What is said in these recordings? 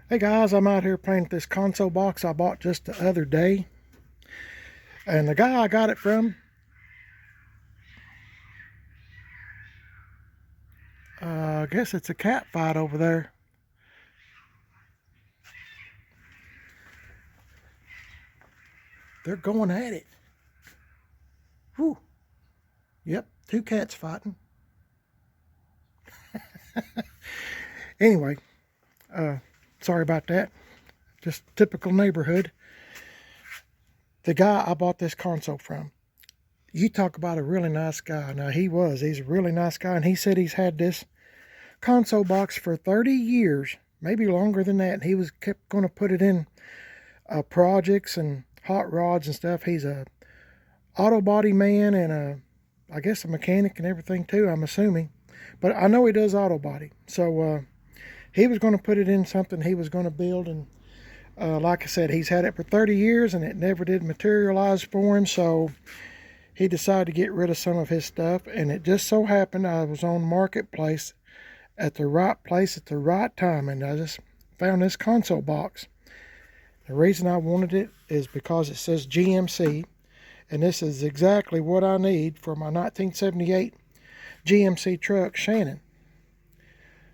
Hey guys, I'm out here playing with this console box I bought just the other day. And the guy I got it from, I guess it's a cat fight over there. They're going at it. Whew. Yep, two cats fighting. Anyway, sorry about that. Just typical neighborhood. The guy I bought this console from, you talk about a really nice guy. Now he's a really nice guy, and he said he's had this console box for 30 years, maybe longer than that. And he was kept going to put it in projects and hot rods and stuff. He's a auto body man and I guess a mechanic and everything too, I'm assuming. But I know he does auto body. So he was going to put it in something he was going to build. And like I said, he's had it for 30 years and it never did materialize for him. So he decided to get rid of some of his stuff. And it just so happened I was on Marketplace at the right place at the right time. And I just found this console box. The reason I wanted it is because it says GMC, and this is exactly what I need for my 1978 GMC truck, Shannon.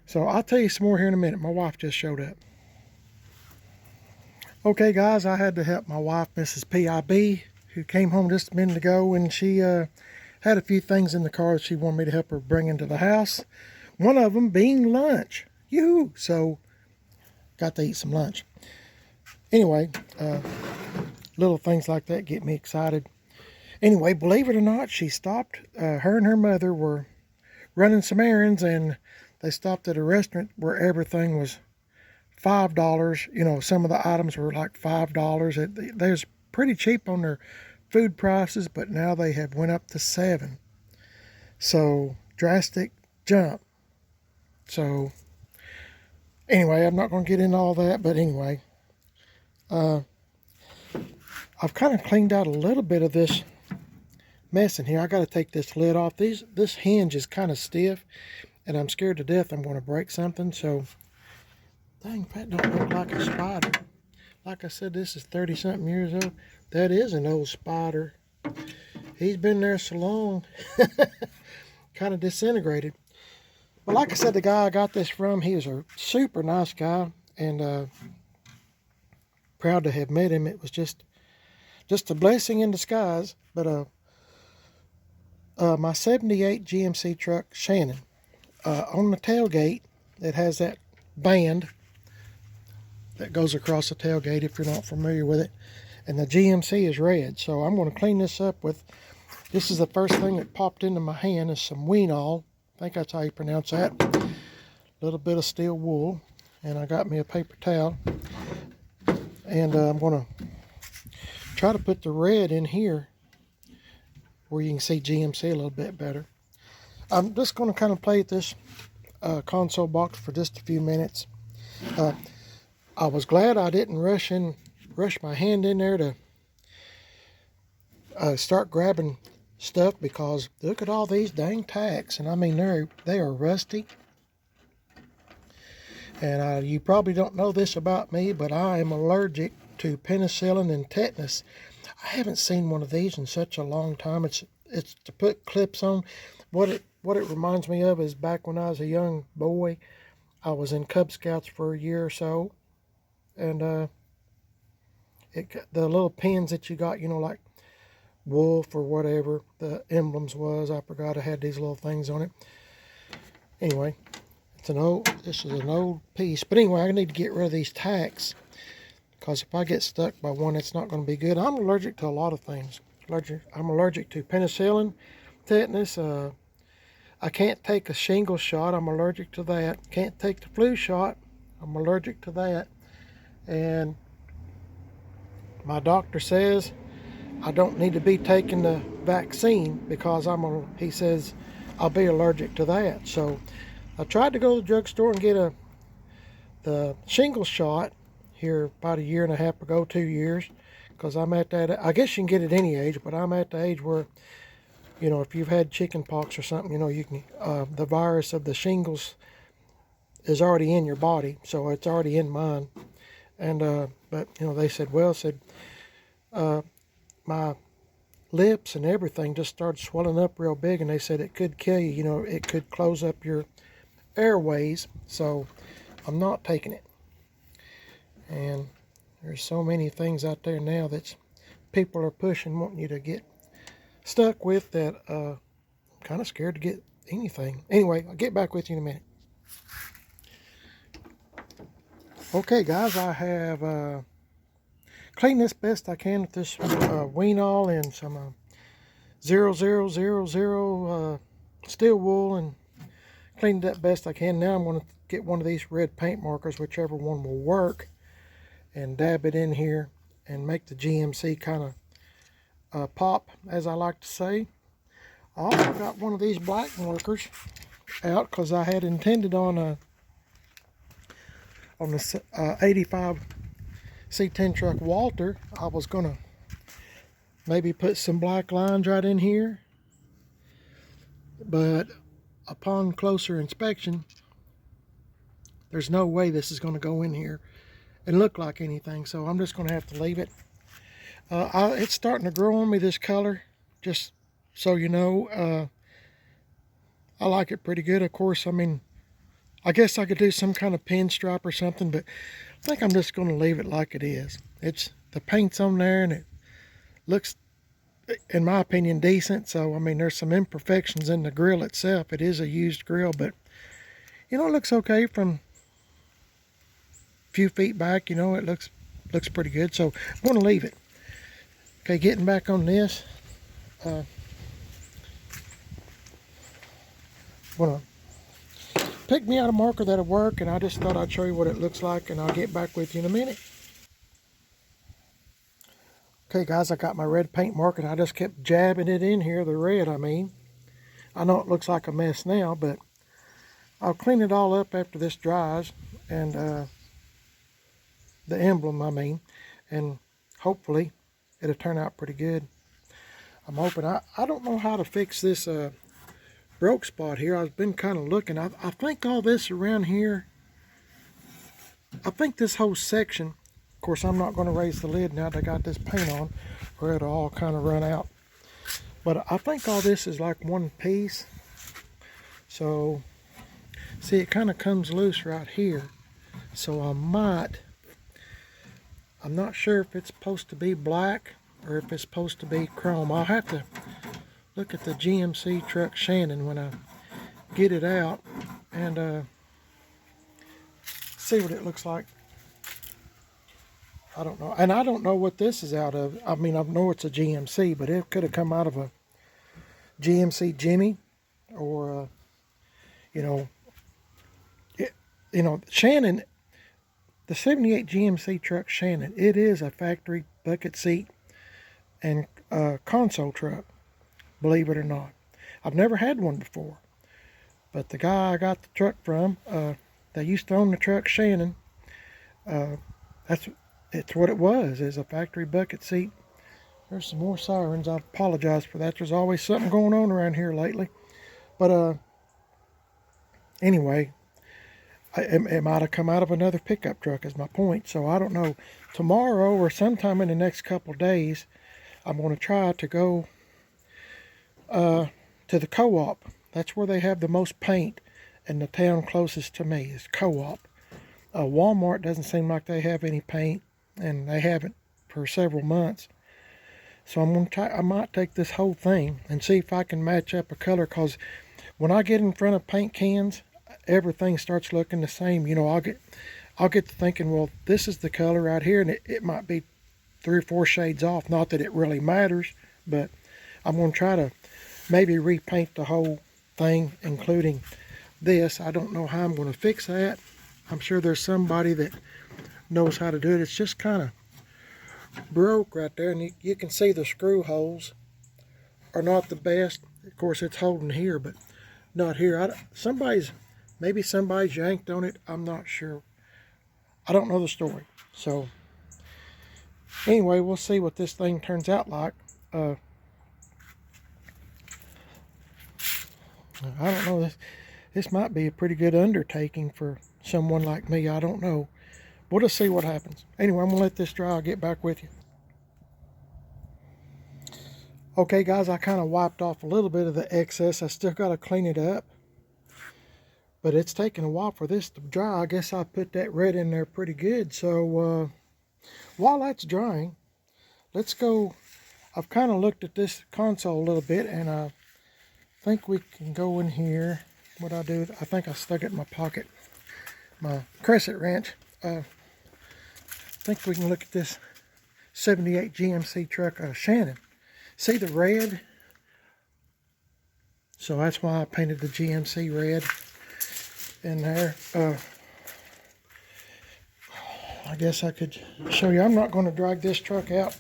So I'll tell you some more here in a minute. My wife just showed up. Okay guys, I had to help my wife, Mrs. PIB, who came home just a minute ago, and she had a few things in the car that she wanted me to help her bring into the house. One of them being lunch. Yoo-hoo! So got to eat some lunch. Anyway, little things like that get me excited. Anyway, believe it or not, she stopped. Her and her mother were running some errands, and they stopped at a restaurant where everything was $5. You know, some of the items were like $5. They're pretty cheap on their food prices, but now they have went up to $7. So, drastic jump. So, anyway, I'm not going to get into all that, but anyway. I've kind of cleaned out a little bit of this mess in here. I got to take this lid off. This hinge is kind of stiff, and I'm scared to death I'm going to break something. So, dang, that don't look like a spider. Like I said, this is 30-something years old. That is an old spider. He's been there so long, kind of disintegrated. But like I said, the guy I got this from, he was a super nice guy, and proud to have met him. It was just a blessing in disguise. But my 78 GMC truck, Shannon, on the tailgate, it has that band that goes across the tailgate if you're not familiar with it. And the GMC is red. So I'm going to clean this up with, this is the first thing that popped into my hand, is some Wienol. I think that's how you pronounce that. A little bit of steel wool. And I got me a paper towel. And I'm going to try to put the red in here where you can see GMC a little bit better. I'm just going to kind of play with this console box for just a few minutes. I was glad I didn't rush my hand in there to start grabbing stuff, because look at all these dang tacks, and I mean they are rusty. And you probably don't know this about me, but I am allergic to penicillin and tetanus. I haven't seen one of these in such a long time. It's to put clips on. What it reminds me of is back when I was a young boy. I was in Cub Scouts for a year or so, and the little pins that you got, you know, like wolf or whatever the emblems was. I forgot I had these little things on it. Anyway, this is an old piece. But anyway, I need to get rid of these tacks, because if I get stuck by one, it's not going to be good. I'm allergic to a lot of things. I'm allergic to penicillin, tetanus. I can't take a shingle shot. I'm allergic to that. Can't take the flu shot. I'm allergic to that. And my doctor says I don't need to be taking the vaccine because he says I'll be allergic to that. So I tried to go to the drugstore and get the shingle shot here about a year and a half ago, 2 years, because I'm at that, I guess you can get it any age, but I'm at the age where, you know, if you've had chicken pox or something, you know, you can, the virus of the shingles is already in your body, so it's already in mine. And but you know, they said, well, my lips and everything just started swelling up real big, and they said it could kill you. You know, it could close up your airways. So I'm not taking it. And there's so many things out there now that people are pushing, wanting you to get stuck with, that I'm kind of scared to get anything. Anyway, I'll get back with you in a minute. Okay, guys, I have cleaned this best I can with this Weenol and some 0000 steel wool, and cleaned that best I can. Now I'm going to get one of these red paint markers, whichever one will work, and dab it in here and make the GMC kind of pop, as I like to say. I also got one of these black markers out because I had intended on the 85 C10 truck Walter. I was gonna maybe put some black lines right in here, but upon closer inspection, there's no way this is going to go in here and look like anything, so I'm just going to have to leave it. It's starting to grow on me, this color, just so you know. I like it pretty good. Of course, I mean, I guess I could do some kind of pinstripe or something, but I think I'm just going to leave it like it is. The paint's on there, and it looks, in my opinion, decent. So I mean, there's some imperfections in the grill itself. It is a used grill, but you know, it looks okay from a few feet back. You know, it looks pretty good. So I'm going to leave it. Okay, getting back on this. I'm going to pick me out a marker that'll work, and I just thought I'd show you what it looks like, and I'll get back with you in a minute. Okay, guys, I got my red paint marker, and I just kept jabbing it in here, the red, I mean. I know it looks like a mess now, but I'll clean it all up after this dries, and the emblem, I mean, and hopefully it'll turn out pretty good. I'm hoping. I don't know how to fix this broke spot here. I've been kind of looking. I think all this around here, I think this whole section, of course I'm not going to raise the lid now that I got this paint on, or it'll all kind of run out. But I think all this is like one piece. So, see, it kind of comes loose right here. So I'm not sure if it's supposed to be black or if it's supposed to be chrome. I'll have to look at the GMC truck Shannon when I get it out and see what it looks like. I don't know. And I don't know what this is out of. I mean, I know it's a GMC, but it could have come out of a GMC Jimmy, or Shannon, the 78 GMC truck Shannon, it is a factory bucket seat and console truck, believe it or not. I've never had one before, but the guy I got the truck from, they used to own the truck Shannon. It's what it was, is a factory bucket seat. There's some more sirens. I apologize for that. There's always something going on around here lately. But anyway, it might have come out of another pickup truck, is my point. So I don't know. Tomorrow or sometime in the next couple days, I'm going to try to go to the co-op. That's where they have the most paint in the town closest to me, is co-op. Walmart doesn't seem like they have any paint, and they haven't for several months. So I'm going to try. I might take this whole thing and see if I can match up a color, because when I get in front of paint cans, everything starts looking the same. You know, I'll get to thinking, well, this is the color right here, and it might be 3 or 4 shades off. Not that it really matters, but I'm going to try to maybe repaint the whole thing, including this. I don't know how I'm going to fix that. I'm sure there's somebody that knows how to do it. It's just kind of broke right there, and you can see the screw holes are not the best. Of course, it's holding here, but not here. Maybe somebody's yanked on it. I'm not sure. I don't know the story. So anyway, we'll see what this thing turns out like. I don't know. This might be a pretty good undertaking for someone like me. I don't know. We'll just see what happens. Anyway, I'm going to let this dry. I'll get back with you. Okay, guys, I kind of wiped off a little bit of the excess. I still got to clean it up. But it's taking a while for this to dry. I guess I put that red in there pretty good. So while that's drying, let's go. I've kind of looked at this console a little bit, and I think we can go in here. What I do, I think I stuck it in my pocket, my crescent wrench. I think we can look at this 78 GMC truck, Shannon. See the red? So that's why I painted the GMC red in there. I guess I could show you. I'm not going to drag this truck out,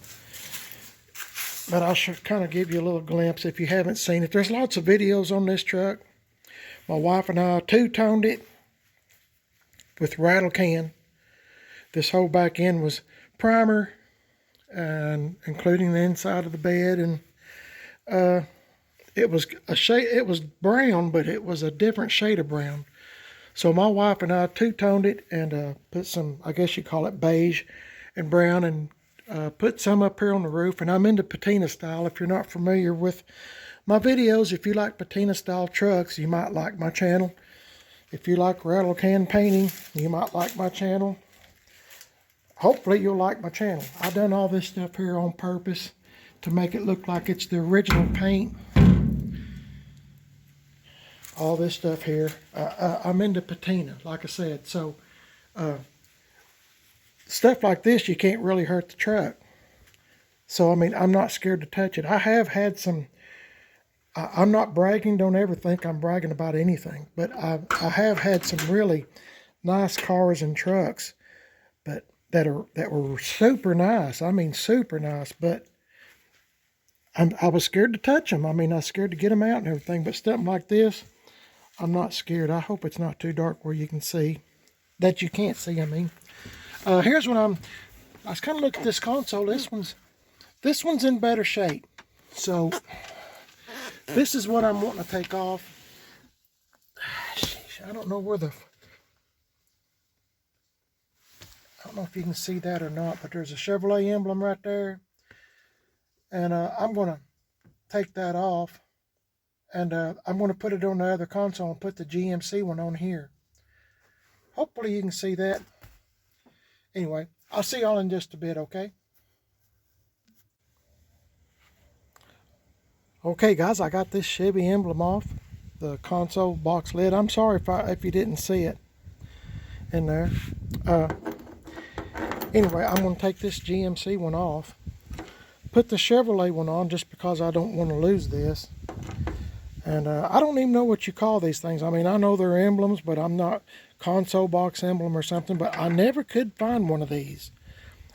but I should kind of give you a little glimpse if you haven't seen it. There's lots of videos on this truck. My wife and I two-toned it with rattle can. This whole back end was primer, and including the inside of the bed, and it was a shade. It was brown, but it was a different shade of brown. So my wife and I two-toned it and put some, I guess you call it beige and brown, and put some up here on the roof. And I'm into patina style. If you're not familiar with my videos, if you like patina style trucks, you might like my channel. If you like rattle can painting, you might like my channel. Hopefully you'll like my channel. I've done all this stuff here on purpose to make it look like it's the original paint. All this stuff here. I'm into patina, like I said. So stuff like this, you can't really hurt the truck. So, I mean, I'm not scared to touch it. I have had some, I'm not bragging. Don't ever think I'm bragging about anything. But I have had some really nice cars and trucks, but that were super nice. I mean, super nice. But I was scared to touch them. I mean, I was scared to get them out and everything. But something like this, I'm not scared. I hope it's not too dark where you can see. That you can't see, I mean. Here's what I was kind of looking at this console. This one's in better shape. So this is what I'm wanting to take off. I don't know where I don't know if you can see that or not, but there's a Chevrolet emblem right there. And I'm going to take that off. And I'm going to put it on the other console and put the GMC one on here. Hopefully you can see that. Anyway, I'll see y'all in just a bit, okay? Okay, guys, I got this Chevy emblem off the console box lid. I'm sorry if you didn't see it in there. Anyway, I'm going to take this GMC one off. Put the Chevrolet one on just because I don't want to lose this. And I don't even know what you call these things. I mean, I know they're emblems, but I'm not console box emblem or something. But I never could find one of these.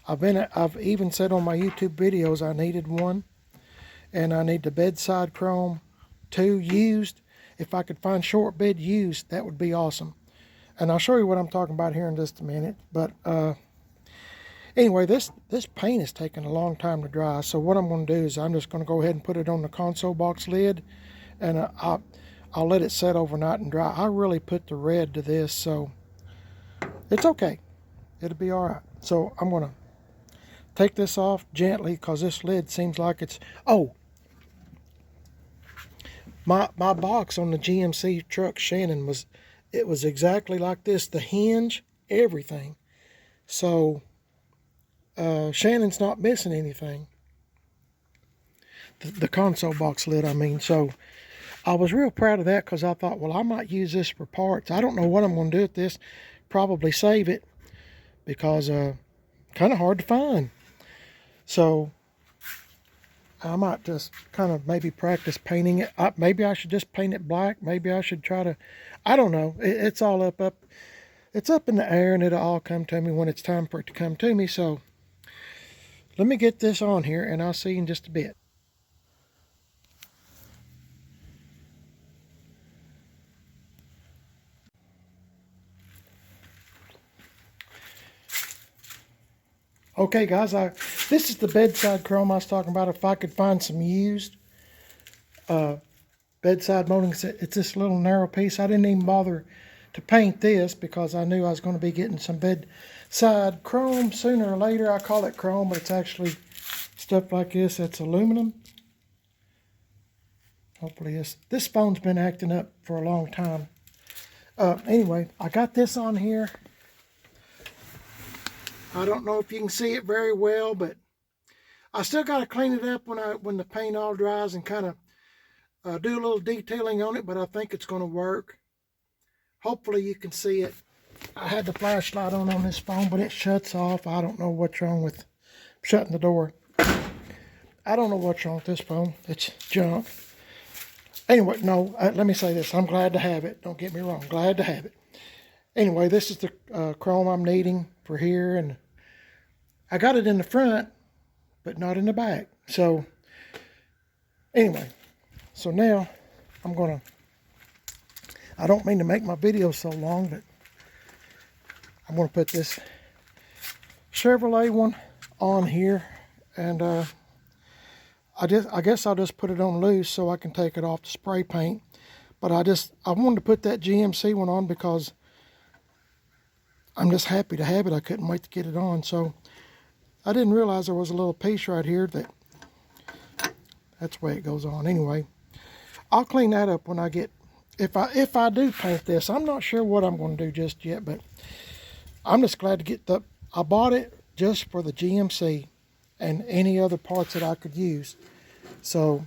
I've even said on my YouTube videos I needed one. And I need the bedside chrome 2 used. If I could find short bed used, that would be awesome. And I'll show you what I'm talking about here in just a minute. But anyway, this paint is taking a long time to dry. So what I'm going to do is I'm just going to go ahead and put it on the console box lid. And I'll let it set overnight and dry. I really put the red to this, so it's okay. It'll be all right. So I'm going to take this off gently because this lid seems like it's... Oh! My box on the GMC truck Shannon was exactly like this. The hinge, everything. So Shannon's not missing anything. The console box lid, I mean. So I was real proud of that because I thought, well, I might use this for parts. I don't know what I'm going to do with this. Probably save it because kind of hard to find. So I might just kind of maybe practice painting it. Maybe I should just paint it black. Maybe I should try to, I don't know. It's all it's up in the air, and it'll all come to me when it's time for it to come to me. So let me get this on here, and I'll see you in just a bit. Okay, guys, this is the bedside chrome I was talking about. If I could find some used bedside molding, it's this little narrow piece. I didn't even bother to paint this because I knew I was going to be getting some bedside chrome sooner or later. I call it chrome, but it's actually stuff like this. That's aluminum. Hopefully this phone's been acting up for a long time. Anyway, I got this on here. I don't know if you can see it very well, but I still got to clean it up when the paint all dries and kind of do a little detailing on it, but I think it's going to work. Hopefully you can see it. I had the flashlight on this phone, but it shuts off. I don't know what's wrong with shutting the door. I don't know what's wrong with this phone. It's junk. Anyway, no, let me say this. I'm glad to have it. Don't get me wrong. Glad to have it. Anyway, this is the chrome I'm needing for here. And I got it in the front, but not in the back. So, anyway. So now, I'm going to... I don't mean to make my video so long, but I'm going to put this Chevrolet one on here. And I guess I'll just put it on loose so I can take it off the spray paint. But I wanted to put that GMC one on because I'm just happy to have it. I couldn't wait to get it on. So I didn't realize there was a little piece right here that's the way it goes on. Anyway, I'll clean that up when I get, if I do paint this. I'm not sure what I'm going to do just yet, but I'm just glad to get I bought it just for the GMC and any other parts that I could use. So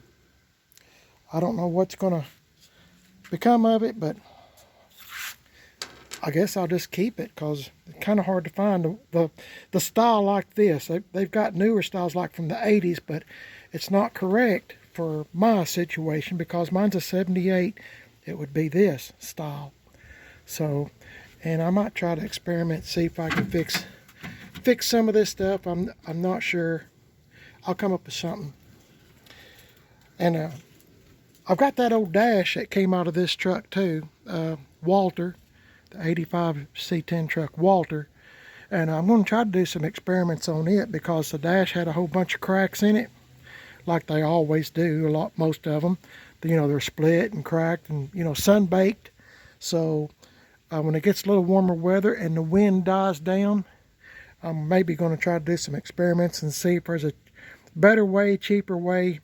I don't know what's going to become of it, but I guess I'll just keep it because it's kind of hard to find the style like this. They've got newer styles like from the 80s, but it's not correct for my situation because mine's a 78. It would be this style. So, and I might try to experiment, see if I can fix some of this stuff. I'm not sure. I'll come up with something. And I've got that old dash that came out of this truck too, Walter, the 85 C10 truck Walter. And I'm going to try to do some experiments on it because the dash had a whole bunch of cracks in it, like they always do. Most of them, you know, they're split and cracked and, you know, sun-baked. So when it gets a little warmer weather and the wind dies down, I'm maybe going to try to do some experiments and see if there's a better way, cheaper way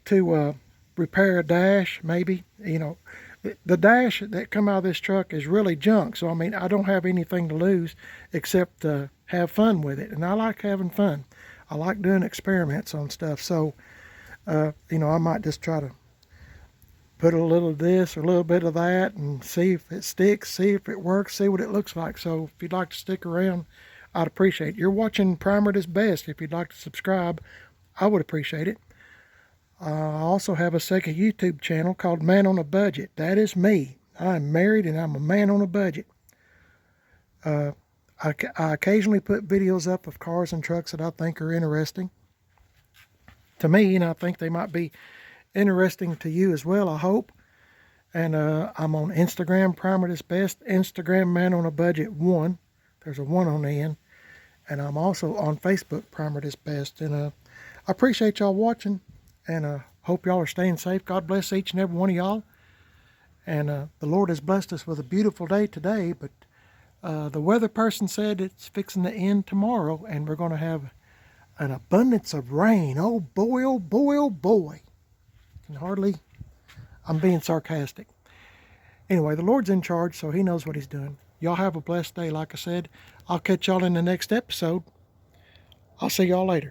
to repair a dash. Maybe, you know, the dash that come out of this truck is really junk. So, I mean, I don't have anything to lose except to have fun with it. And I like having fun. I like doing experiments on stuff. So, you know, I might just try to put a little of this or a little bit of that and see if it sticks, see if it works, see what it looks like. So if you'd like to stick around, I'd appreciate it. You're watching Primer at His Best. If you'd like to subscribe, I would appreciate it. I also have a second YouTube channel called Man on a Budget. That is me. I'm married and I'm a man on a budget. I occasionally put videos up of cars and trucks that I think are interesting to me, and I think they might be interesting to you as well, I hope. And I'm on Instagram, Primer at His Best, Instagram, Man on a Budget 1. There's a 1 on the end. And I'm also on Facebook, Primer at His Best. And I appreciate y'all watching. And hope y'all are staying safe. God bless each and every one of y'all. And the Lord has blessed us with a beautiful day today. But the weather person said it's fixing to end tomorrow. And we're going to have an abundance of rain. Oh boy, oh boy, oh boy. Can hardly... I'm being sarcastic. Anyway, the Lord's in charge, so He knows what He's doing. Y'all have a blessed day, like I said. I'll catch y'all in the next episode. I'll see y'all later.